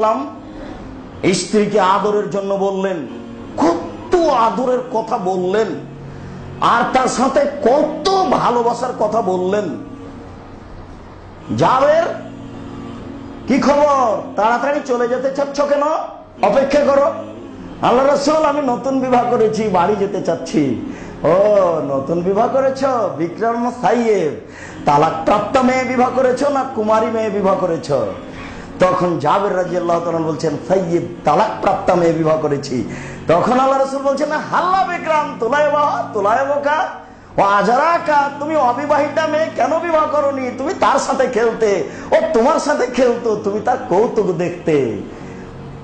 দেখলাম স্ত্রীকে আদরের জন্য বললেন, কত আদরের কথা বললেন, আর তার সাথে কত ভালোবাসার কথা বললেন। জাবের, কি খবর, তাড়াতাড়ি চলে যেতে চাচ্ছ কেন? অপেক্ষা করো। আল্লাহ রাসূল, আমি নতুন বিবাহ করেছি, বাড়ি যেতে চাচ্ছি। ও, নতুন বিবাহ করেছ, বিক্রম সাইয়েব, তালাক প্রাপ্ত মেয়ে বিবাহ করেছ না কুমারী মেয়ে বিবাহ করেছ? তখন জাবের রাদিয়াল্লাহু তাআলা বলছেন, সাইয়েব, তালাক প্রাপ্ত মেয়ে বিবাহ করেছি। তখন আল্লাহ রাসূল বলছেন, হাল্লা বিক্রম তুলায়বকা ও আজারাকা, তুমি অবিবাহিতা মেয়ে কেন বিবাহ করনি? তুমি তার সাথে খেলতে, ও তোমার সাথে খেলতো, তুমি তার কৌতুক দেখতে।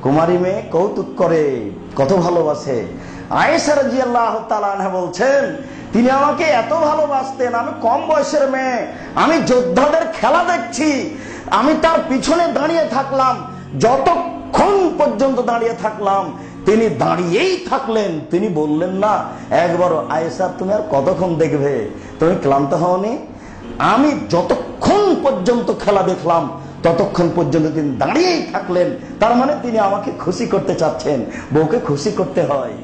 কুমারী মেয়ে কৌতুক করে, কত ভালোবাসে। আয়েশা রাদিয়াল্লাহু তাআলা আনহা বলছেন, তিনি আমাকে এত ভালোবাসতেন, আমি কম বয়সের মেয়ে, আমি যোদ্ধাদের খেলা দেখছি, আমি তার পিছনে দাঁড়িয়ে থাকলাম, যতক্ষণ পর্যন্ত দাঁড়িয়ে থাকলাম তিনি দাঁড়িয়েই থাকলেন। তিনি বললেন না একবার, আয়েশা তুমি আর কতক্ষণ দেখবে, তুমি ক্লান্ত হওনি? আমি যতক্ষণ পর্যন্ত খেলা দেখলাম ততক্ষণ পর্যন্ত তিনি দাঁড়িয়েই থাকলেন। তার মানে তিনি আমাকে খুশি করতে চাচ্ছেন। বউকে খুশি করতে হয়।